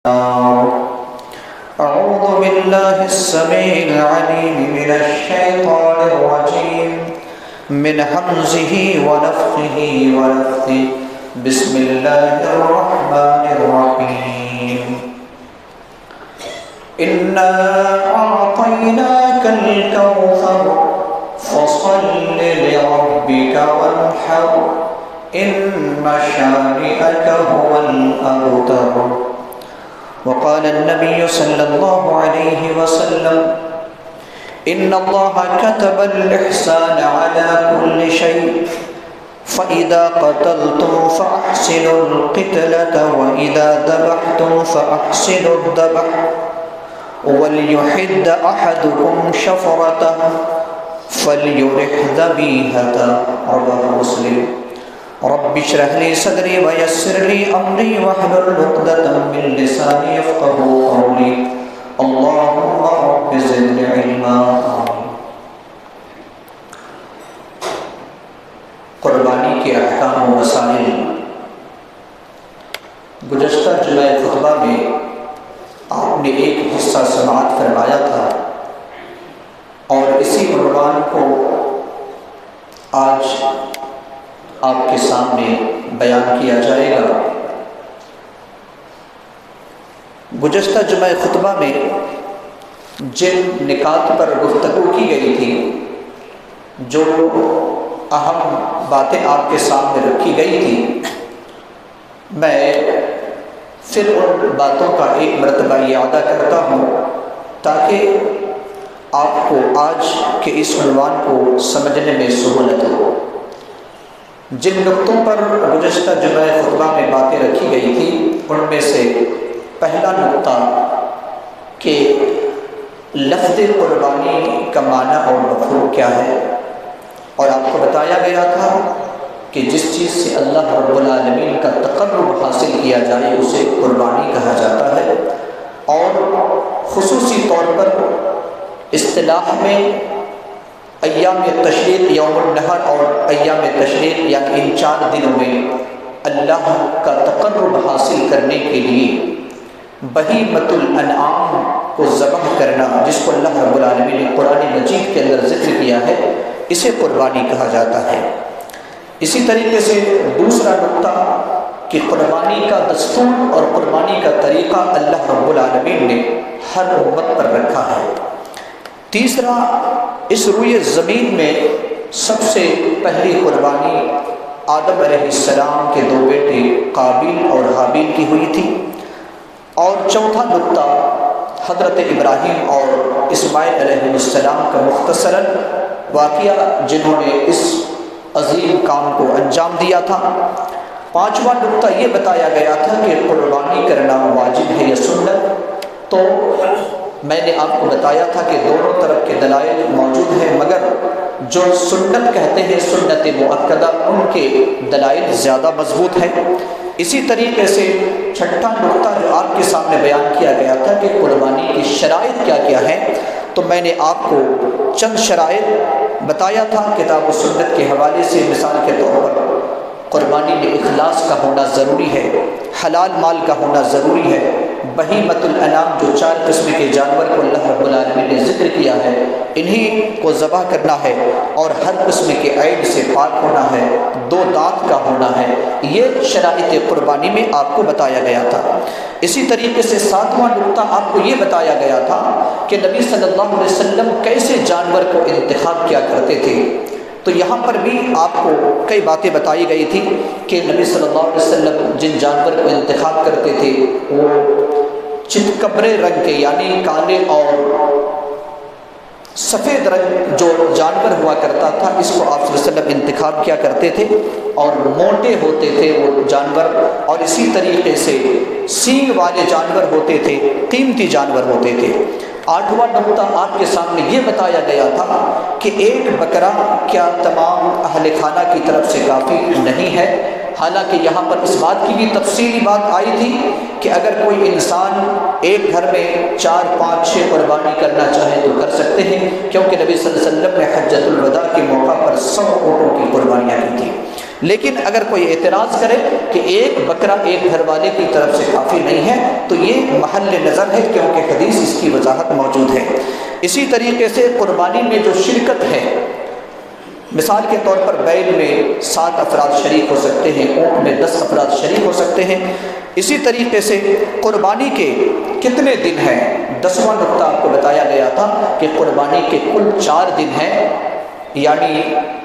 أعوذ بالله السميع العليم من الشيطان الرجيم من همزه ونفخه ونفثه بسم الله الرحمن الرحيم إنا أعطيناك الكوثر فصل لربك وانحر إن شانئك هو الأبتر. وقال النبي صلى الله عليه وسلم إن الله كتب الإحسان على كل شيء فإذا قتلتم فأحسنوا القتلة وإذا ذبحتم فأحسنوا الذبح وليحد أحدكم شفرته فليرح ذبيحته. رواه مسلم. رب اشرح لي صدري ويسر لي أمري واحلل عقدة من لساني يفقهوا قولي اللهم رب زدني علما. قربانی کے احکام و مسائل. گزشتہ جمعہ خطبہ میں آپ نے ایک حصہ سماعت فرمایا تھا اور اسی عنوان کو آج آپ کے سامنے بیان کیا جائے گا. گزشتہ جمعہ خطبہ میں جن نکات پر گفتگو کی گئی تھی، جو اہم باتیں آپ کے سامنے رکھی گئی تھی، میں پھر ان باتوں کا ایک مرتبہ اعادہ کرتا ہوں تاکہ آپ کو آج کے اس عنوان کو سمجھنے میں سہولت ہو. جن نقطوں پر گزشتہ جمعہ خطبہ میں باتیں رکھی گئی تھی ان میں سے پہلا نقطہ کہ لفظ قربانی کا معنی اور مفہوم کیا ہے، اور آپ کو بتایا گیا تھا کہ جس چیز سے اللہ رب العالمین کا تقرب حاصل کیا جائے اسے قربانی کہا جاتا ہے. اور خصوصی طور پر اصطلاح میں ایام تشریق یوم النحر اور ایام تشریق یعنی ان 4 دنوں میں اللہ کا تقرب حاصل کرنے کے لیے بہیمۃ الانعام کو ذبح کرنا، جس کو اللہ رب العالمین نے قرآن مجید کے اندر ذکر کیا ہے، اسے قربانی کہا جاتا ہے. اسی طریقے سے دوسرا نقطہ کہ قربانی کا دستور اور قربانی کا طریقہ اللہ رب العالمین نے ہر امت پر رکھا ہے. تیسرا، اس روئے زمین میں سب سے پہلی قربانی آدم علیہ السلام کے 2 بیٹے قابیل اور حابیل کی ہوئی تھی. اور چوتھا نقطہ حضرت ابراہیم اور اسماعیل علیہ السلام کا مختصراً واقعہ جنہوں نے اس عظیم کام کو انجام دیا تھا. پانچواں نقطہ یہ بتایا گیا تھا کہ قربانی کرنا واجب ہے یا سنت. تو میں نے آپ کو بتایا تھا کہ دونوں طرف کے دلائل موجود ہیں، مگر جو سنت کہتے ہیں سنت مؤکدہ ان کے دلائل زیادہ مضبوط ہیں. اسی طریقے سے چھٹا نقطہ جو آپ کے سامنے بیان کیا گیا تھا کہ قربانی کی شرائط کیا کیا ہیں، تو میں نے آپ کو چند شرائط بتایا تھا کتاب و سنت کے حوالے سے. مثال کے طور پر قربانی میں اخلاص کا ہونا ضروری ہے، حلال مال کا ہونا ضروری ہے، بہیمۃ الانعام جو 4 قسم کے جانور کو اللہ رب العالمین نے ذکر کیا ہے انہی کو ذبح کرنا ہے، اور ہر قسم کے عیب سے پاک ہونا ہے، 2 دانت کا ہونا ہے. یہ شرائط قربانی میں آپ کو بتایا گیا تھا. اسی طریقے سے 7واں نقطہ آپ کو یہ بتایا گیا تھا کہ نبی صلی اللہ علیہ وسلم کیسے جانور کو انتخاب کیا کرتے تھے. تو یہاں پر بھی آپ کو کئی باتیں بتائی گئی تھی کہ نبی صلی اللہ علیہ وسلم جن جانور کو انتخاب کرتے تھے وہ چتکبرے رنگ کے یعنی کالے اور سفید رنگ جو جانور ہوا کرتا تھا اس کو آپ صلی اللہ علیہ وسلم انتخاب کیا کرتے تھے، اور موٹے ہوتے تھے وہ جانور، اور اسی طریقے سے سینگ والے جانور ہوتے تھے، قیمتی جانور ہوتے تھے. 8واں نقطہ آپ کے سامنے یہ بتایا گیا تھا کہ ایک بکرا کیا تمام اہل خانہ کی طرف سے کافی نہیں ہے. حالانکہ یہاں پر اس بات کی بھی تفصیلی بات آئی تھی کہ اگر کوئی انسان ایک گھر میں 4 5 6 قربانی کرنا چاہے تو کر سکتے ہیں، کیونکہ نبی صلی اللہ علیہ وسلم نے حجۃ الوداع کے موقع پر 100 اونٹوں کی قربانیاں کی تھیں. لیکن اگر کوئی اعتراض کرے کہ ایک بکرا ایک گھر والے کی طرف سے کافی نہیں ہے تو یہ محل نظر ہے، کیونکہ حدیث اس کی وضاحت موجود ہے۔ اسی طریقے سے قربانی میں جو شرکت ہے، مثال کے طور پر بیل میں 7 افراد شریک ہو سکتے ہیں، اونٹ میں 10 افراد شریک ہو سکتے ہیں۔ اسی طریقے سے قربانی کے کتنے دن ہیں، 10واں نقطہ آپ کو بتایا گیا تھا کہ قربانی کے کل 4 دن ہیں، یعنی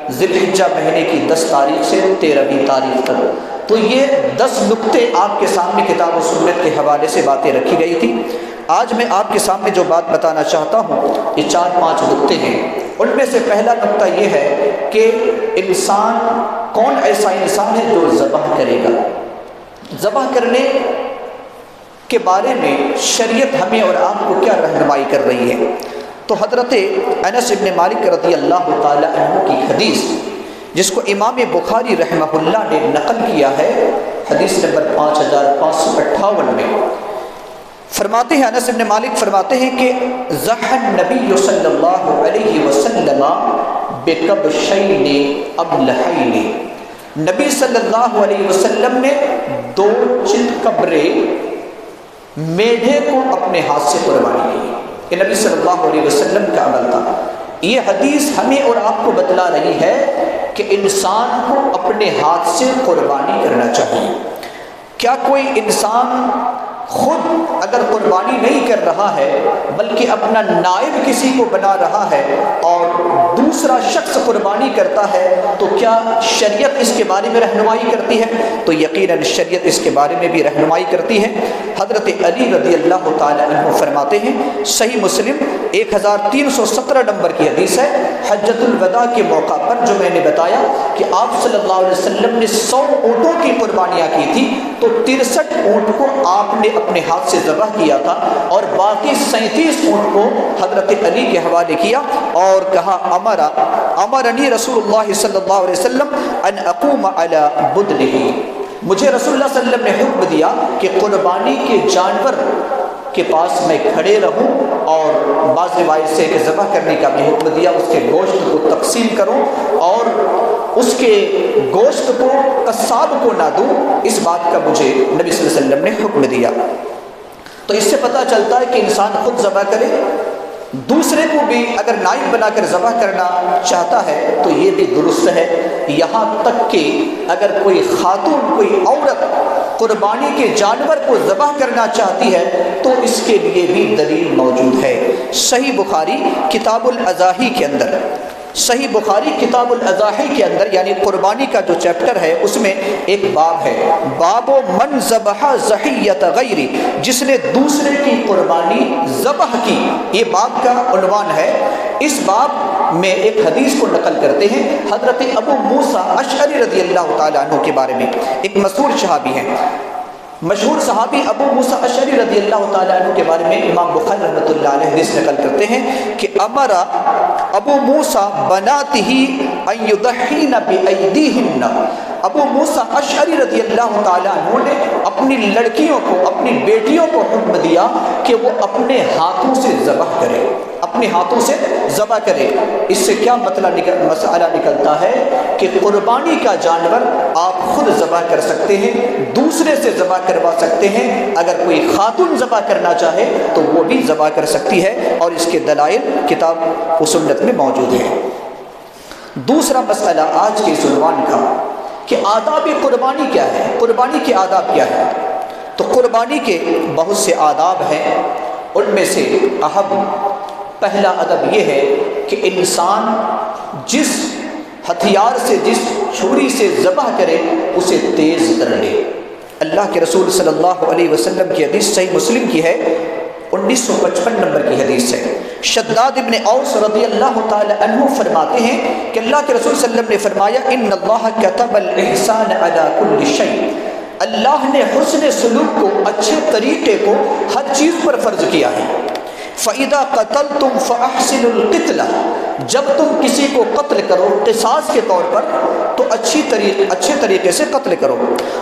ذی الحجہ مہینے کی 10 تاریخ سے 13ویں تاریخ تک۔ تو یہ 10 نقطے آپ کے سامنے کتاب و سنت کے حوالے سے باتیں رکھی گئی تھی۔ آج میں آپ کے سامنے جو بات بتانا چاہتا ہوں یہ 4-5 نقطے ہیں۔ ان میں سے پہلا نقطہ یہ ہے کہ انسان، کون ایسا انسان ہے جو ذبح کرے گا۔ ذبح کرنے کے بارے میں شریعت ہمیں اور آپ کو کیا رہنمائی کر رہی ہے؟ تو حضرت انس بن مالک رضی اللہ تعالی عنہ کی حدیث، جس کو امام بخاری رحمہ اللہ نے نقل کیا ہے، حدیث نمبر 5558 میں فرماتے ہیں، انس بن مالک فرماتے ہیں کہ ضحى النبی صلی اللہ علیہ وسلم بکبشین ابلحین، نبی صلی اللہ علیہ وسلم نے 2 چتکبرے میڈھے کو اپنے ہاتھ سے قربانی کی۔ یہ نبی صلی اللہ علیہ وسلم کا عمل تھا۔ یہ حدیث ہمیں اور آپ کو بتلا رہی ہے کہ انسان کو اپنے ہاتھ سے قربانی کرنا چاہیے۔ کیا کوئی انسان خود اگر قربانی نہیں کر رہا ہے بلکہ اپنا نائب کسی کو بنا رہا ہے اور دوسرا شخص قربانی کرتا ہے تو کیا شریعت اس کے بارے میں رہنمائی کرتی ہے؟ تو یقیناً شریعت اس کے بارے میں بھی رہنمائی کرتی ہے۔ حضرت علی رضی اللہ تعالی عنہ فرماتے ہیں، صحیح مسلم 1317 نمبر کی حدیث ہے، حجۃ الوداع کے موقع پر جو میں نے بتایا کہ آپ صلی اللہ علیہ وسلم نے 100 اونٹوں کی قربانیاں کی تھی، تو 63 اونٹ کو آپ نے اپنے ہاتھ سے ذبح کیا تھا اور باقی 37 اونٹ کو حضرت علی کے حوالے کیا اور کہا امرنی رسول اللہ صلی اللہ علیہ وسلم ان اقوم علی بدنہ، مجھے رسول اللہ صلی اللہ علیہ وسلم نے حکم دیا کہ قربانی کے جانور کے پاس میں کھڑے رہوں، اور بعض روایت سے کہ ذبح کرنے کا بھی حکم دیا، اس کے گوشت کو تقسیم کروں اور اس کے گوشت کو قصاب کو نہ دوں، اس بات کا مجھے نبی صلی اللہ علیہ وسلم نے حکم دیا۔ تو اس سے پتہ چلتا ہے کہ انسان خود ذبح کرے، دوسرے کو بھی اگر نائب بنا کر ذبح کرنا چاہتا ہے تو یہ بھی درست ہے۔ یہاں تک کہ اگر کوئی خاتون، کوئی عورت قربانی کے جانور کو ذبح کرنا چاہتی ہے تو اس کے لیے بھی دلیل موجود ہے۔ صحیح بخاری کتاب الاضاحی کے اندر، صحیح بخاری کتاب الاضاحی کے اندر یعنی قربانی کا جو چیپٹر ہے اس میں ایک باب ہے، باب من ذبح ضحیۃ غیری، جس نے دوسرے کی قربانی ذبح کی، یہ باب کا عنوان ہے۔ اس باب میں ایک حدیث کو نقل کرتے ہیں حضرت ابو موسیٰ اشعری رضی اللہ تعالیٰ عنہ کے بارے میں، ایک مشہور صحابی ہیں، مشہور صحابی ابو موسیٰ اشعری رضی اللہ تعالیٰ عنہ کے بارے میں امام بخاری رحمۃ اللہ علیہ حدیث نقل کرتے ہیں کہ امر ابو موسیٰ بناتہ ان یضحین بایدیہن، ابو موسیٰ اشعری رضی اللہ تعالیٰ عنہ نے اپنی لڑکیوں کو، اپنی بیٹیوں کو حکم دیا کہ وہ اپنے ہاتھوں سے ذبح کرے، اپنے ہاتھوں سے ذبح کرے۔ اس سے کیا مسئلہ نکلتا ہے کہ قربانی کا جانور آپ خود ذبح کر سکتے ہیں، دوسرے سے ذبح کروا سکتے ہیں، اگر کوئی خاتون ذبح کرنا چاہے تو وہ بھی ذبح کر سکتی ہے، اور اس کے دلائل کتاب و سنت میں موجود ہیں۔ دوسرا مسئلہ آج کے اس عنوان کا کہ آداب قربانی کیا ہے، قربانی کے آداب کیا ہے؟ تو قربانی کے بہت سے آداب ہیں، ان میں سے اہم پہلا ادب یہ ہے کہ انسان جس ہتھیار سے، جس چھری سے ذبح کرے اسے تیز کر لے۔ اللہ کے رسول صلی اللہ علیہ وسلم کی حدیث صحیح مسلم کی ہے، 1955 نمبر کی حدیث ہے۔ شداد ابن اوس رضی اللہ تعالی عنہ فرماتے ہیں کہ اللہ کے رسول صلی اللہ علیہ وسلم نے فرمایا ان اللہ کتب الاحسان علی کل شیء، اللہ نے حسن سلوک کو، اچھے طریقے کو ہر چیز پر فرض کیا ہے۔ فَإِذَا قَتَلْتُمْ فَأَحْسِنُوا الْقِتْلَةَ، جب تم کسی کو قتل کرو قصاص کے طور پر تو اچھے طریقے سے قتل کرو.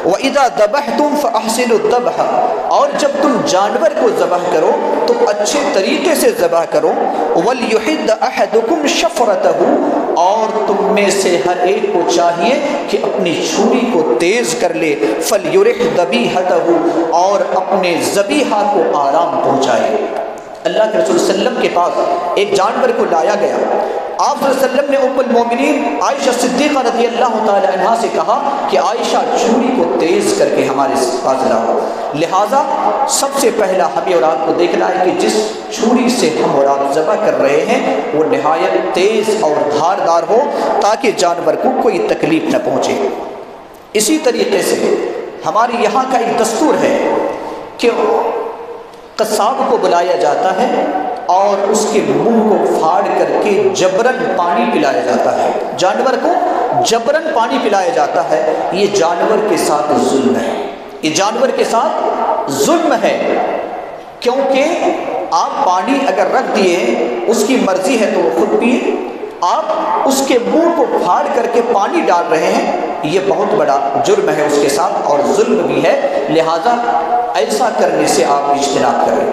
وَإِذَا ذَبَحْتُمْ فَأَحْسِنُوا الذَّبْحَ، اور جب تم جانور کو ذبح کرو تو اچھے طریقے سے ذبح کرو. وَلْيُحِدَّ أَحَدُكُمْ شَفْرَتَهُ، اور تم میں سے ہر ایک کو چاہیے کہ اپنی چھری کو تیز کر لے. فَلْيُرِحْ ذَبِيحَتَهُ، اور اپنے ذبیحہ کو آرام پہنچائے. اللہ کے رسول صلی اللہ علیہ وسلم کے پاس ایک جانور کو لایا گیا. آپ صلی اللہ علیہ وسلم نے ام المومنین عائشہ صدیقہ رضی اللہ تعالی عنہا سے کہا کہ عائشہ چھری کو تیز کر کے ہمارے پاس لاؤ. لہٰذا سب سے پہلا ہمیں اور آپ کو دیکھنا ہے کہ جس چھری سے ہم اور آپ ذبح کر رہے ہیں وہ نہایت تیز اور دھاردار ہو تاکہ جانور کو کوئی تکلیف نہ پہنچے. اسی طریقے سے ہمارے یہاں کا ایک دستور ہے کہ قصاب کو بلایا جاتا ہے اور اس کے منہ کو پھاڑ کر کے جبرن پانی پلایا جاتا ہے. جانور کو جبرن پانی پلایا جاتا ہے. یہ جانور کے ساتھ ظلم ہے، یہ جانور کے ساتھ ظلم ہے، کیونکہ آپ پانی اگر رکھ دیے اس کی مرضی ہے تو وہ خود پیے، آپ اس کے منہ کو پھاڑ کر کے پانی ڈال رہے ہیں، یہ بہت بڑا جرم ہے اس کے ساتھ اور ظلم بھی ہے. لہٰذا ایسا کرنے سے آپ اجتناب کریں.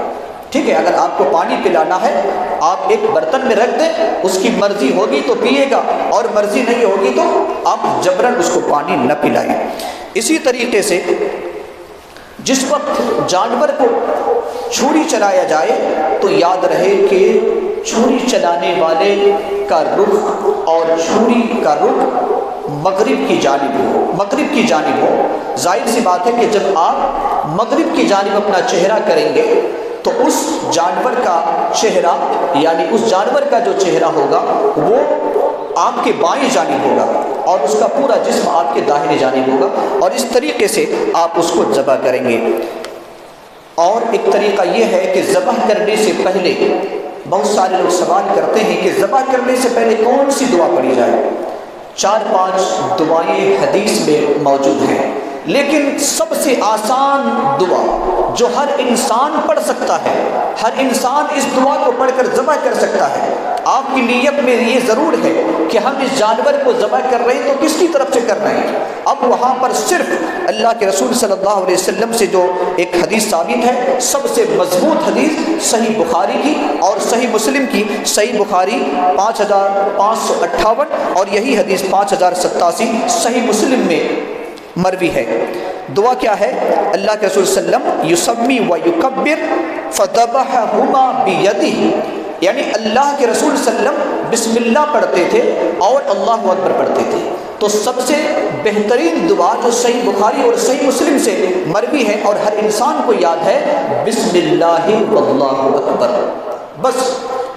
ٹھیک ہے، اگر آپ کو پانی پلانا ہے آپ ایک برتن میں رکھ دیں، اس کی مرضی ہوگی تو پیے گا اور مرضی نہیں ہوگی تو آپ جبرن اس کو پانی نہ پلائیں. اسی طریقے سے جس وقت جانور کو چھری چلایا جائے تو یاد رہے کہ چھری چلانے والے کا رخ اور چھری کا رخ مغرب کی جانب ہو. ظاہر سی بات ہے کہ جب آپ مغرب کی جانب اپنا چہرہ کریں گے تو اس جانور کا چہرہ یعنی اس جانور کا جو چہرہ ہوگا وہ آپ کے بائیں جانب ہوگا اور اس کا پورا جسم آپ کے داہنے جانب ہوگا، اور اس طریقے سے آپ اس کو ذبح کریں گے. اور ایک طریقہ یہ ہے کہ ذبح کرنے سے پہلے بہت سارے لوگ سوال کرتے ہیں کہ ذبح کرنے سے پہلے کون سی دعا پڑھی جائے. 4-5 دعائیں حدیث میں موجود ہیں، لیکن سب سے آسان دعا جو ہر انسان پڑھ سکتا ہے، ہر انسان اس دعا کو پڑھ کر ذبح کر سکتا ہے. آپ کی نیت میں یہ ضرور ہے کہ ہم اس جانور کو ذبح کر رہے ہیں تو کس کی طرف سے کر رہے ہیں. اب وہاں پر صرف اللہ کے رسول صلی اللہ علیہ وسلم سے جو ایک حدیث ثابت ہے، سب سے مضبوط حدیث صحیح بخاری کی اور صحیح مسلم کی. صحیح بخاری 5558 اور یہی حدیث 5087 صحیح مسلم میں مروی ہے. دعا کیا ہے؟ اللہ کے رسول صلی اللہ علیہ وسلم یسمی و یکبر فذبحہما بیدہ، یعنی اللہ کے رسول صلی اللہ علیہ وسلم بسم اللہ پڑھتے تھے اور اللہ اکبر پڑھتے تھے. تو سب سے بہترین دعا جو صحیح بخاری اور صحیح مسلم سے مروی ہے اور ہر انسان کو یاد ہے، بسم اللہ واللہ اکبر. بس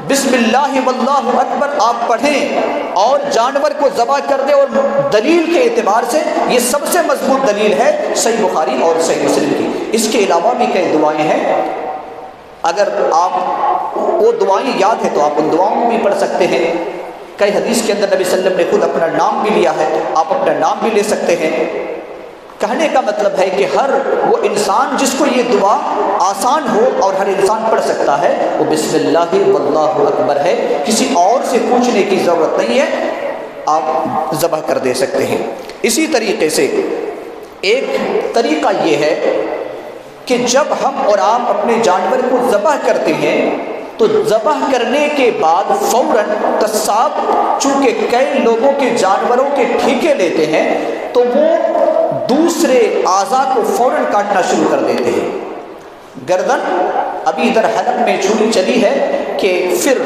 بسم اللہ واللہ اکبر آپ پڑھیں اور جانور کو ذبح کر دیں. اور دلیل کے اعتبار سے یہ سب سے مضبوط دلیل ہے صحیح بخاری اور صحیح مسلم کی. اس کے علاوہ بھی کئی دعائیں ہیں، اگر آپ وہ دعائیں یاد ہے تو آپ ان دعاؤں کو بھی پڑھ سکتے ہیں. کئی حدیث کے اندر نبی صلی اللہ علیہ وسلم نے خود اپنا نام بھی لیا ہے، آپ اپنا نام بھی لے سکتے ہیں. کہنے کا مطلب ہے کہ ہر وہ انسان جس کو یہ دعا آسان ہو اور ہر انسان پڑھ سکتا ہے وہ بسم اللہ واللہ اکبر ہے. کسی اور سے پوچھنے کی ضرورت نہیں ہے، آپ ذبح کر دے سکتے ہیں. اسی طریقے سے ایک طریقہ یہ ہے کہ جب ہم اور آپ اپنے جانور کو ذبح کرتے ہیں تو ذبح کرنے کے بعد فوراً قصاب چونکہ کئی لوگوں کے جانوروں کے ٹھیکے لیتے ہیں تو وہ دوسرے اعضاء کو فوراً کاٹنا شروع کر دیتے ہیں. گردن ابھی ادھر حلق میں چھری چلی ہے کہ پھر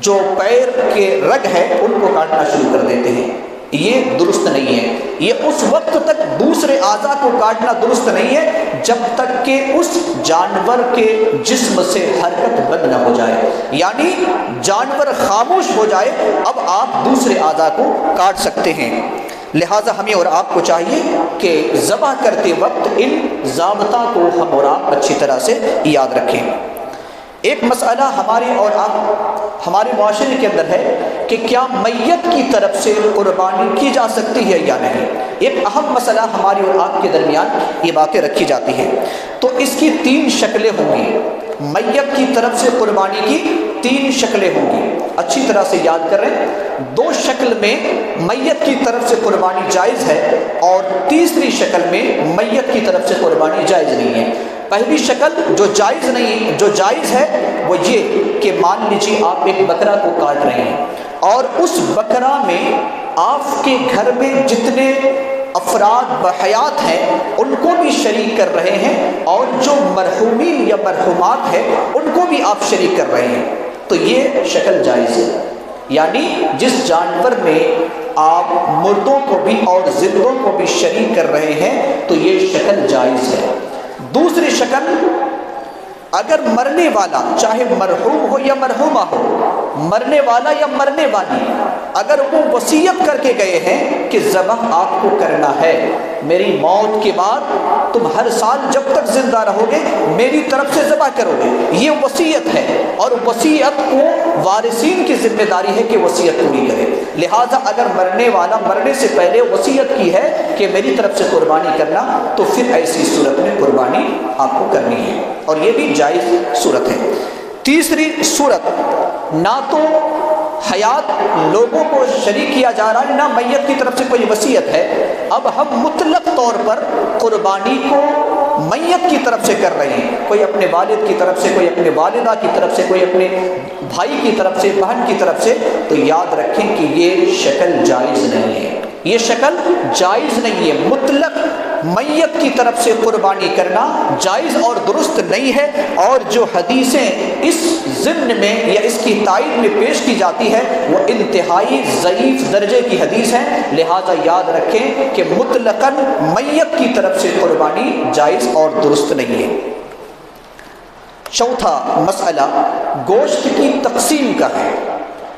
جو پیر کے رگ ہے ان کو کاٹنا شروع کر دیتے ہیں. یہ درست نہیں ہے. یہ اس وقت تک دوسرے اعضاء کو کاٹنا درست نہیں ہے جب تک کہ اس جانور کے جسم سے حرکت بند نہ ہو جائے، یعنی جانور خاموش ہو جائے اب آپ دوسرے اعضاء کو کاٹ سکتے ہیں. لہٰذا ہمیں اور آپ کو چاہیے کہ ذبح کرتے وقت ان ضابطہ کو ہم اور آپ اچھی طرح سے یاد رکھیں. ایک مسئلہ ہمارے معاشرے کے اندر ہے کہ کیا میت کی طرف سے قربانی کی جا سکتی ہے یا نہیں. ایک اہم مسئلہ ہماری اور آپ کے درمیان یہ باتیں رکھی جاتی ہیں. تو اس کی 3 شکلیں ہوں گی. میت کی طرف سے قربانی کی 3 شکلیں ہوں گی، اچھی طرح سے یاد کریں۔ 2 شکل میں میت کی طرف سے قربانی جائز ہے اور تیسری شکل میں میت کی طرف سے قربانی جائز نہیں ہے۔ پہلی شکل جو جائز ہے وہ یہ کہ مان لیجیے آپ ایک بکرا کو کاٹ رہے ہیں اور اس بکرا میں آپ کے گھر میں جتنے افراد بحیات ہیں ان کو بھی شریک کر رہے ہیں اور جو مرحومین یا مرحومات ہیں ان کو بھی آپ شریک کر رہے ہیں، تو یہ شکل جائز ہے۔ یعنی جس جانور میں آپ مردوں کو بھی اور زندوں کو بھی شریک کر رہے ہیں تو یہ شکل جائز ہے۔ دوسری شکل، اگر مرنے والا چاہے مرحوم ہو یا مرحومہ ہو، مرنے والا یا مرنے والی، اگر وہ وصیت کر کے گئے ہیں کہ ذبح آپ کو کرنا ہے، میری موت کے بعد تم ہر سال جب تک زندہ رہو گے میری طرف سے ذبح کرو گے، یہ وصیت ہے اور وصیت کو وارثین کی ذمہ داری ہے کہ وصیت پوری کرے۔ لہٰذا اگر مرنے والا مرنے سے پہلے وصیت کی ہے کہ میری طرف سے قربانی کرنا، تو پھر ایسی صورت میں قربانی آپ کو کرنی ہے اور یہ بھی جائز صورت ہے۔ تیسری صورت، نہ تو حیات لوگوں کو شریک کیا جا رہا ہے نہ میت کی طرف سے کوئی وصیت ہے، اب ہم مطلق طور پر قربانی کو میت کی طرف سے کر رہے ہیں، کوئی اپنے والد کی طرف سے، کوئی اپنے والدہ کی طرف سے، کوئی اپنے بھائی کی طرف سے، بہن کی طرف سے، تو یاد رکھیں کہ یہ شکل جائز نہیں ہے، یہ شکل جائز نہیں ہے۔ مطلق میت کی طرف سے قربانی کرنا جائز اور درست نہیں ہے، اور جو حدیثیں اس ضمن میں یا اس کی تائید میں پیش کی جاتی ہے وہ انتہائی ضعیف درجے کی حدیث ہے، لہذا یاد رکھیں کہ مطلقاً میت کی طرف سے قربانی جائز اور درست نہیں ہے۔ چوتھا مسئلہ گوشت کی تقسیم کا ہے۔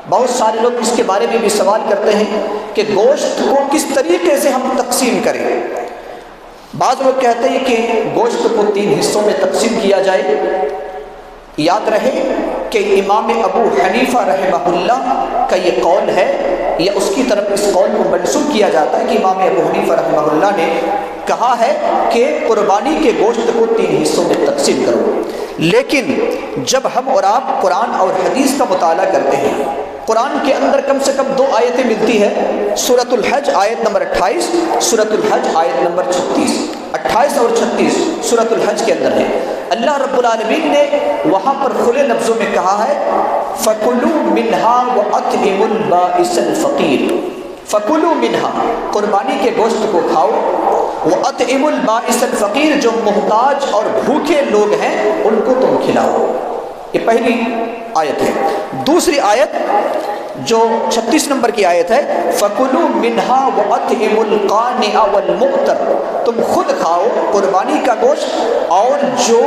بہت سارے لوگ اس کے بارے میں بھی سوال کرتے ہیں کہ گوشت کو کس طریقے سے ہم تقسیم کریں۔ بعض لوگ کہتے ہیں کہ گوشت کو 3 حصوں میں تقسیم کیا جائے۔ یاد رہے کہ امام ابو حنیفہ رحمہ اللہ کا یہ قول ہے، یا اس کی طرف اس قول کو منسوب کیا جاتا ہے کہ امام ابو حنیفہ رحمہ اللہ نے کہا ہے کہ قربانی کے گوشت کو 3 حصوں میں تقسیم کرو۔ لیکن جب ہم اور آپ قرآن اور حدیث کا مطالعہ کرتے ہیں، قرآن کے اندر کم سے کم 2 آیتیں ملتی ہیں، سورۃ الحج آیت نمبر 28، سورۃ الحج آیت نمبر 36، 28 اور 36 سورۃ الحج کے اندر ہے۔ اللہ رب العالمین نے وہاں پر کھلے لفظوں میں کہا ہے فَكُلُوا مِنْهَا وَأَطْعِمُوا الْبَائِسَ الْفَقِيرَ، فَكُلُوا مِنْهَا قربانی کے گوشت کو کھاؤ، وَأَطْعِمُوا الْبَائِسَ الْفَقِيرَ جو محتاج اور بھوکے لوگ ہیں ان کو تم کھلاؤ۔ یہ پہلی آیت ہے۔ دوسری آیت جو 36 نمبر کی آیت ہے فَكُلُوا مِنْهَا وَأَطْعِمُوا الْقَانِعَ وَالْمُعْتَرَ، تم خود کھاؤ قربانی کا گوشت، اور جو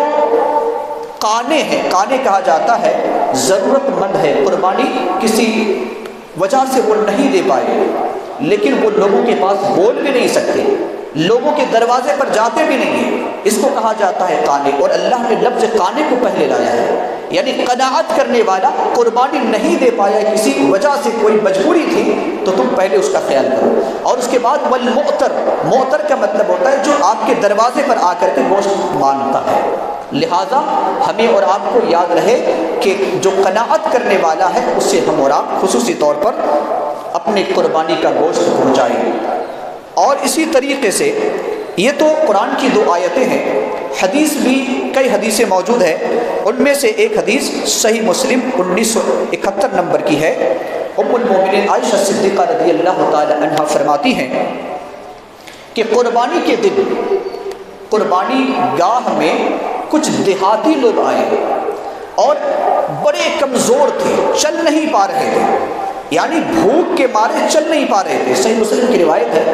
قانے ہیں، قانے کہا جاتا ہے ضرورت مند ہے، قربانی کسی وجہ سے وہ نہیں دے پائے لیکن وہ لوگوں کے پاس بول بھی نہیں سکتے، لوگوں کے دروازے پر جاتے بھی نہیں ہیں، اس کو کہا جاتا ہے قانے، اور اللہ نے لفظ قانے کو پہلے لایا ہے، یعنی قناعت کرنے والا، قربانی نہیں دے پایا کسی وجہ سے، کوئی مجبوری تھی تو تم پہلے اس کا خیال کرو۔ اور اس کے بعد والمعتر، معتر کا مطلب ہوتا ہے جو آپ کے دروازے پر آ کر کے گوشت مانگتا ہے۔ لہٰذا ہمیں اور آپ کو یاد رہے کہ جو قناعت کرنے والا ہے اس سے ہم اور آپ خصوصی طور پر اپنے قربانی کا گوشت پہنچائیں۔ اور اسی طریقے سے یہ تو قرآن کی 2 آیتیں ہیں، حدیث بھی کئی حدیثیں موجود ہیں، ان میں سے ایک حدیث صحیح مسلم 1971 نمبر کی ہے۔ ام المومنین عائشہ صدیقہ رضی اللہ تعالی عنہا فرماتی ہیں کہ قربانی کے دن قربانی گاہ میں کچھ دیہاتی لوگ آئے اور بڑے کمزور تھے، چل نہیں پا رہے تھے، یعنی بھوک کے مارے چل نہیں پا رہے تھے، صحیح مسلم کی روایت ہے،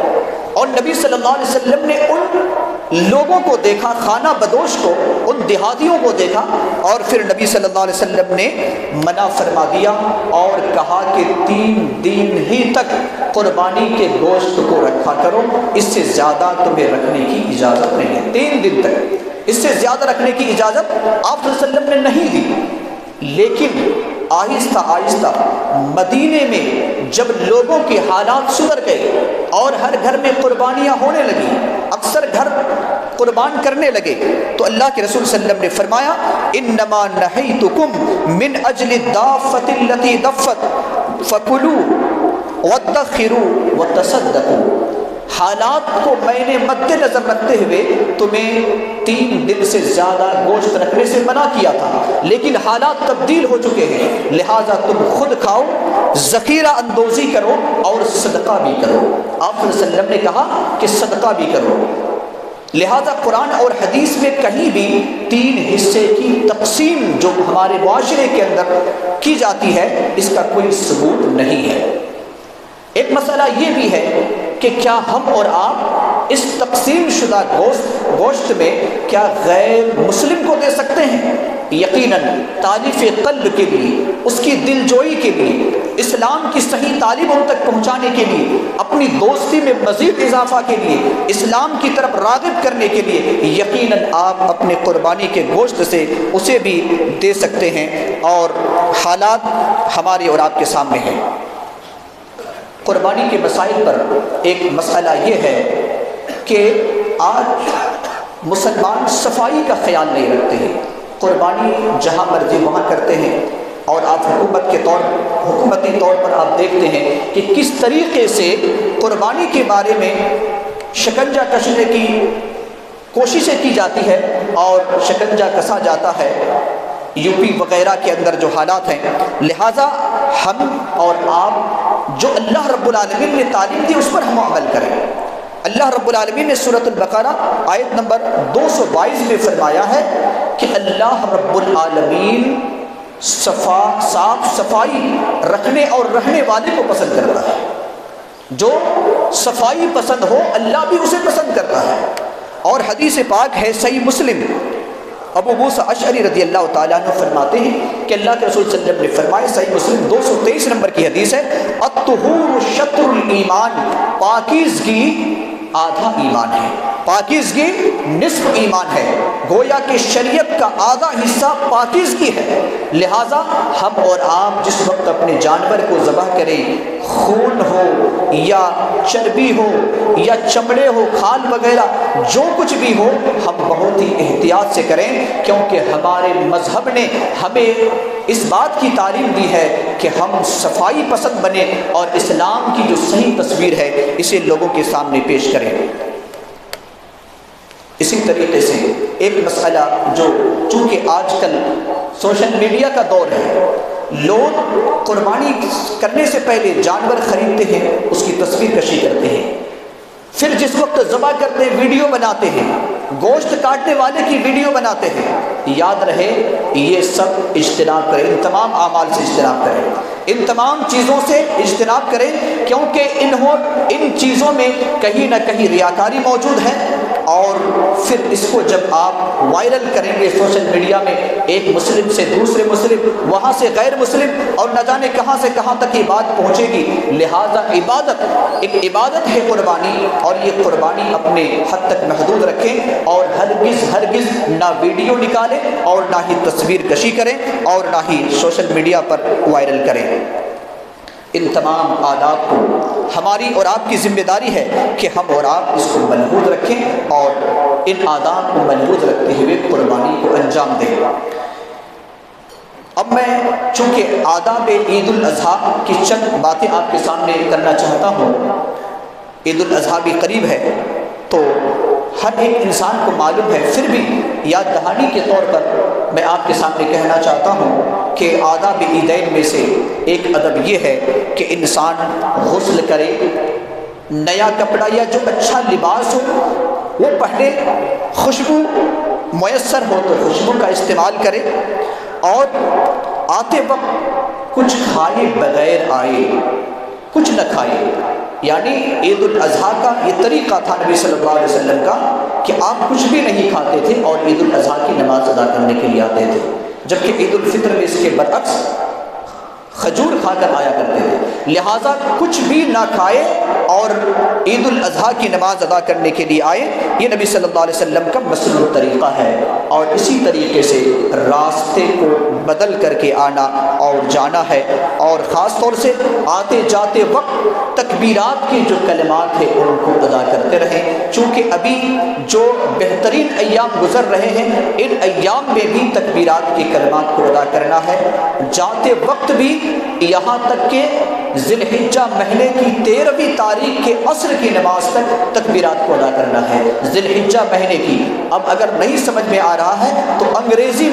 اور نبی صلی اللہ علیہ وسلم نے ان لوگوں کو دیکھا، خانہ بدوش کو، ان دیہاتیوں کو دیکھا، اور پھر نبی صلی اللہ علیہ وسلم نے منع فرما دیا اور کہا کہ 3 دن ہی تک قربانی کے گوشت کو رکھا کرو، اس سے زیادہ تمہیں رکھنے کی اجازت نہیں ہے۔ 3 دن تک اس سے زیادہ رکھنے کی اجازت آپ صلی اللہ علیہ وسلم نے نہیں دی، لیکن آہستہ آہستہ مدینے میں جب لوگوں کے حالات سدھر گئے اور ہر گھر میں قربانیاں ہونے لگیں، اکثر گھر قربان کرنے لگے، تو اللہ کے رسول صلی اللہ علیہ وسلم نے فرمایا انما نہیتکم من اجل الدافۃ التي دفت فکلوا وادخروا وتصدقوا. حالات کو میں نے مد نظر رکھتے ہوئے تمہیں 3 دن سے زیادہ گوشت رکھنے سے منع کیا تھا، لیکن حالات تبدیل ہو چکے ہیں، لہٰذا تم خود کھاؤ، ذخیرہ اندوزی کرو اور صدقہ بھی کرو. آپ صلی اللہ علیہ وسلم نے کہا کہ صدقہ بھی کرو. لہذا قرآن اور حدیث میں کہیں بھی 3 حصے کی تقسیم جو ہمارے معاشرے کے اندر کی جاتی ہے اس کا کوئی ثبوت نہیں ہے. ایک مسئلہ یہ بھی ہے کہ کیا ہم اور آپ اس تقسیم شدہ گوشت میں کیا غیر مسلم کو دے سکتے ہیں؟ یقیناً تالیف قلب کے لیے، اس کی دل جوئی کے لیے، اسلام کی صحیح تعلیموں تک پہنچانے کے لیے، اپنی دوستی میں مزید اضافہ کے لیے، اسلام کی طرف راغب کرنے کے لیے یقیناً آپ اپنے قربانی کے گوشت سے اسے بھی دے سکتے ہیں. اور حالات ہمارے اور آپ کے سامنے ہیں. قربانی کے مسائل پر ایک مسئلہ یہ ہے کہ آج مسلمان صفائی کا خیال نہیں رکھتے ہیں. قربانی جہاں مرضی وہاں کرتے ہیں، اور آپ حکومتی طور پر آپ دیکھتے ہیں کہ کس طریقے سے قربانی کے بارے میں شکنجہ کسنے کی کوششیں کی جاتی ہے اور شکنجہ کسا جاتا ہے یو پی وغیرہ کے اندر جو حالات ہیں. لہٰذا ہم اور آپ جو اللہ رب العالمین نے تعلیم دی اس پر ہم عمل کریں. اللہ رب العالمین نے سورۃ البقرہ آیت نمبر 222 میں فرمایا ہے کہ اللہ رب العالمین صاف صفائی رکھنے اور رہنے والے کو پسند کرتا ہے. جو صفائی پسند ہو اللہ بھی اسے پسند کرتا ہے. اور حدیث پاک ہے صحیح مسلم، ابو موسیٰ اشعری رضی اللہ تعالیٰ عنہ فرماتے ہیں کہ اللہ کے رسول صلی اللہ علیہ وسلم نے فرمایا، صحیح مسلم 223 نمبر کی حدیث ہے، الطہور شطر الایمان، پاکیزگی آدھا ایمان ہے، پاکیزگی نصف ایمان ہے. گویا کہ شریعت کا آدھا حصہ پاکیزگی ہے. لہٰذا ہم اور آپ جس وقت اپنے جانور کو ذبح کریں، خون ہو یا چربی ہو یا چمڑے ہو، کھال وغیرہ جو کچھ بھی ہو، ہم بہت ہی احتیاط سے کریں، کیونکہ ہمارے مذہب نے ہمیں اس بات کی تعلیم دی ہے کہ ہم صفائی پسند بنیں اور اسلام کی جو صحیح تصویر ہے اسے لوگوں کے سامنے پیش کریں. اسی طریقے سے ایک مسئلہ جو چونکہ آج کل سوشل میڈیا کا دور ہے، لوگ قربانی کرنے سے پہلے جانور خریدتے ہیں، اس کی تصویر کشی کرتے ہیں، پھر جس وقت ذبح کرتے ہیں ویڈیو بناتے ہیں، گوشت کاٹنے والے کی ویڈیو بناتے ہیں. یاد رہے یہ سب اجتناب کریں، ان تمام اعمال سے اجتناب کریں، ان تمام چیزوں سے اجتناب کریں، کیونکہ ان چیزوں میں کہیں نہ کہیں ریاکاری موجود ہے. اور پھر اس کو جب آپ وائرل کریں گے سوشل میڈیا میں، ایک مسلم سے دوسرے مسلم، وہاں سے غیر مسلم، اور نہ جانے کہاں سے کہاں تک یہ بات پہنچے گی. لہذا ایک عبادت ہے قربانی، اور یہ قربانی اپنے حد تک محدود رکھیں، اور ہرگز نہ ویڈیو نکالیں اور نہ ہی تصویر کشی کریں اور نہ ہی سوشل میڈیا پر وائرل کریں. ان تمام آداب کو ہماری اور آپ کی ذمہ داری ہے کہ ہم اور آپ اس کو ملحوظ رکھیں اور ان آداب کو ملحوظ رکھتے ہوئے قربانی کو انجام دیں. اب میں چونکہ آداب عید الاضحیٰ کی چند باتیں آپ کے سامنے کرنا چاہتا ہوں. عید الاضحیٰ بھی قریب ہے تو ہر ایک انسان کو معلوم ہے، پھر بھی یاد دہانی کے طور پر میں آپ کے سامنے کہنا چاہتا ہوں کہ آداب عیدین میں سے ایک ادب یہ ہے کہ انسان غسل کرے، نیا کپڑا یا جو اچھا لباس ہو وہ پہنے، خوشبو میسر ہو تو خوشبو کا استعمال کرے، اور آتے وقت کچھ کھائے بغیر آئے، کچھ نہ کھائے. یعنی عید الاضحیٰ کا یہ طریقہ تھا نبی صلی اللہ علیہ وسلم کا کہ آپ کچھ بھی نہیں کھاتے تھے اور عید الاضحیٰ کی نماز ادا کرنے کے لیے آتے تھے. جبکہ عید الفطر میں اس کے برعکس کھجور کھا کر آیا کرتے تھے، لہٰذا کچھ بھی نہ کھائے اور عید الاضحیٰ کی نماز ادا کرنے کے لیے آئے۔ یہ نبی صلی اللہ علیہ وسلم کا مسلوب طریقہ ہے، اور اسی طریقے سے راستے کو بدل کر کے آنا اور جانا ہے، اور خاص طور سے آتے جاتے وقت تکبیرات کے جو کلمات ہیں ان کو ادا کرتے رہیں، چونکہ ابھی جو بہترین ایام گزر رہے ہیں ان ایام میں بھی تکبیرات کے کلمات کو ادا کرنا ہے، جاتے وقت بھی، یہاں تک کہ ذی الحجہ مہینے کی 13ویں تاریخ کے عصر کی نماز تک تکبیرات کو ادا کرنا ہے، ذی الحجہ مہینے کی۔ اب اگر نہیں سمجھ میں آ رہا ہے تو انگریزی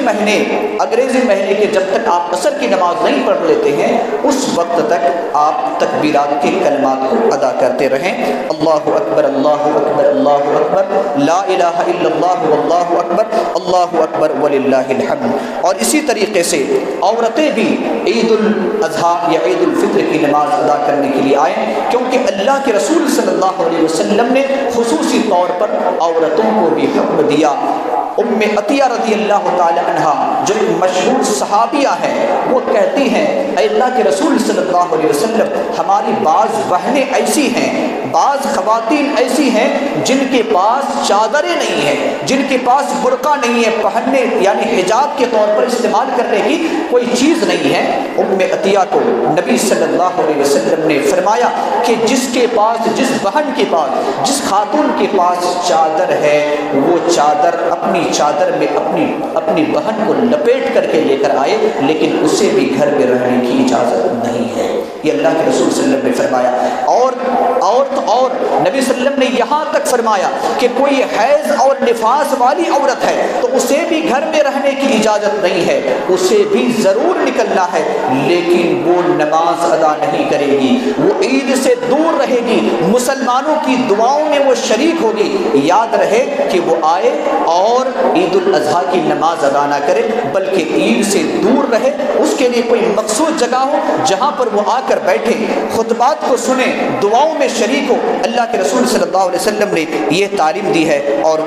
مہینے کے جب تک آپ عصر کی نماز نہیں پڑھ لیتے ہیں اس وقت تک آپ تکبیرات کے کلمات کو ادا کرتے رہیں۔ اللہ اکبر اللہ اکبر اللہ اکبر، لا الہ الا اللہ واللہ اکبر، اللہ اکبر وللہ الحمد۔ اور اسی طریقے سے عورتیں بھی عید الاضحیٰ یا عید الفطر کی نماز ادا کرنے کے لیے آئیں، کیونکہ اللہ کے رسول صلی اللہ علیہ وسلم نے خصوصی طور پر عورتوں کو بھی حکم دیا۔ ام عطیہ رضی اللہ تعالی عنہ جو ایک مشہور صحابیہ ہیں، وہ کہتی ہیں اے اللہ کے رسول صلی اللہ علیہ وسلم، ہماری بعض بہنیں ایسی ہیں، بعض خواتین ایسی ہیں جن کے پاس چادریں نہیں ہیں، جن کے پاس برقع نہیں ہے، پہننے یعنی حجاب کے طور پر استعمال کرنے کی کوئی چیز نہیں ہے۔ ام عطیہ کو نبی صلی اللہ علیہ وسلم نے فرمایا کہ جس بہن کے پاس، جس خاتون کے پاس چادر ہے، وہ چادر اپنی چادر میں اپنی بہن کو لپیٹ کر کے لے کر آئے، لیکن اسے بھی گھر میں رہنے کی اجازت نہیں ہے۔ یہ اللہ کے رسول صلی اللہ علیہ وسلم نے فرمایا۔ اور نبی صلی اللہ علیہ وسلم نے یہاں تک فرمایا کہ کوئی حیض اور نفاس والی عورت ہے تو اسے بھی گھر میں رہنے کی اجازت نہیں ہے، اسے بھی ضرور نکلنا ہے، لیکن وہ نماز ادا نہیں کرے گی، وہ عید سے دور رہے گی، مسلمانوں کی دعاؤں میں وہ شریک ہوگی۔ یاد رہے کہ وہ آئے اور عید الاضحیٰ کی نماز ادا نہ کرے، بلکہ عید سے دور رہے، اس کے لیے کوئی مخصوص جگہ ہو جہاں پر وہ آ کر بیٹھے، خطبات کو سنیں، دعاؤں میں شریک ہو۔ اللہ کے رسول صلی اللہ علیہ وسلم نے یہ تعلیم دی ہے، اور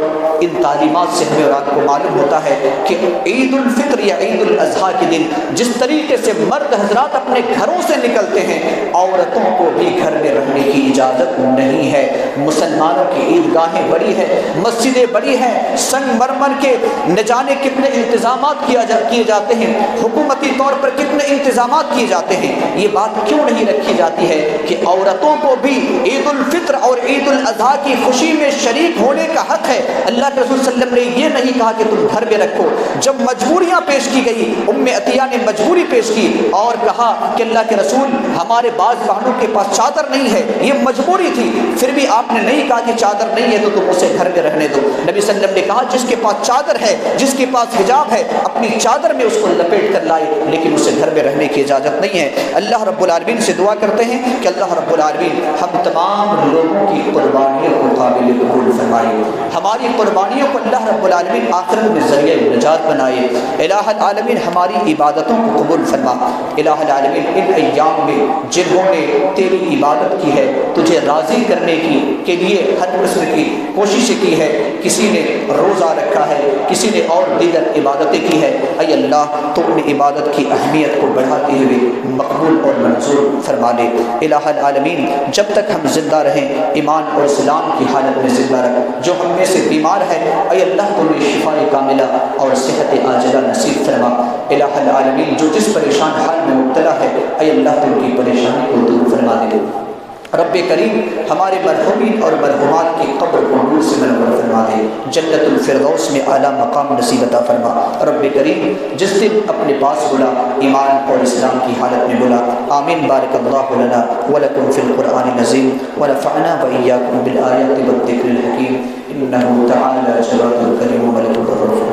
ان تعلیمات سے ہمیں اور آپ کو معلوم ہوتا ہے کہ عید الفطر یا عید الاضحیٰ کے دن جس طریقے سے مرد حضرات اپنے گھروں سے نکلتے ہیں، عورتوں کو بھی گھر میں رہنے کی اجازت نہیں ہے۔ مسلمانوں کی عیدگاہیں بڑی ہے، مسجدیں بڑی ہیں، سنگ مرمر کے نہ جانے کتنے انتظامات کیے جاتے ہیں، حکومتی طور پر کتنے انتظامات کیے جاتے ہیں، یہ بات کیوں نہیں رکھی جاتی ہے کہ عورتوں کو بھی عید الفطر اور عید الاضحیٰ کی خوشی میں شریک ہونے کا حق ہے۔ اللہ کے رسول صلی اللہ علیہ وسلم نے یہ نہیں کہا کہ تم گھر میں رکھو۔ جب مجبوریاں پیش کی گئی، ام عطیہ نے مجبوری پیش کی اور کہا کہ اللہ کے رسول ہمارے بعض بہنوں کے پاس چادر نہیں ہے، یہ مجبوری تھی، پھر بھی آپ نے نہیں کہا کہ چادر نہیں ہے تو تم اسے گھر میں رہنے دو۔ نبی صلی اللہ علیہ وسلم نے کہا جس کے پاس چادر ہے، جس کے پاس حجاب ہے، اپنی چادر میں اس کو لپیٹ کر لائے، لیکن اسے گھر میں رہنے کی اجازت نہیں ہے۔ اللہ رب العالمین سے دعا کرتے ہیں کہ اللہ رب العالمین ہم تمام لوگوں کی قربانیوں کو قابل قبول فرمائے، ہماری قربانیوں کو اللہ رب العالمین آخرت میں ذریعہ نجات بنائے۔ الہ العالمین ہماری عبادتوں کو قبول فرما۔ الہ العالمین ان ایام میں جنہوں نے تیری عبادت کی ہے، تجھے راضی کرنے کے لیے ہر قسم کی کوششیں کی ہے، کسی نے روزہ رکھا ہے، کسی نے اور دیگر عبادتیں کی ہے، اے اللہ تو ان عبادت کی اہمیت کو بڑھاتے ہوئے مقبول اور منظور فرما لے۔ الہ العالمین جب تک ہم زندہ رہیں ایمان اور اسلام کی حالت میں زندہ رکھ، جو ہم میں سے بیمار ہے اے اللہ تو انہیں شفاء کاملہ اور صحت عاجلہ نصیب فرما۔ الہ العالمین جو جس پریشان حال میں مبتلا ہے اے اللہ تو ان کی پریشانی کو دور فرما دے۔ رب کریم ہمارے مرحومین اور مرحومات کی قبر کو نور سے منور فرما دے، جنت الفردوس میں اعلیٰ مقام نصیب عطا فرما۔ رب کریم جس دن اپنے پاس بلا ایمان اور اسلام کی حالت میں بلا۔ آمین۔ بارک اللہ لنا ولکم فی القرآن العظیم ونفعنا وإیاکم بالآیات والذکر الحکیم، انہ تعالی جواد کریم ملک الرحیم۔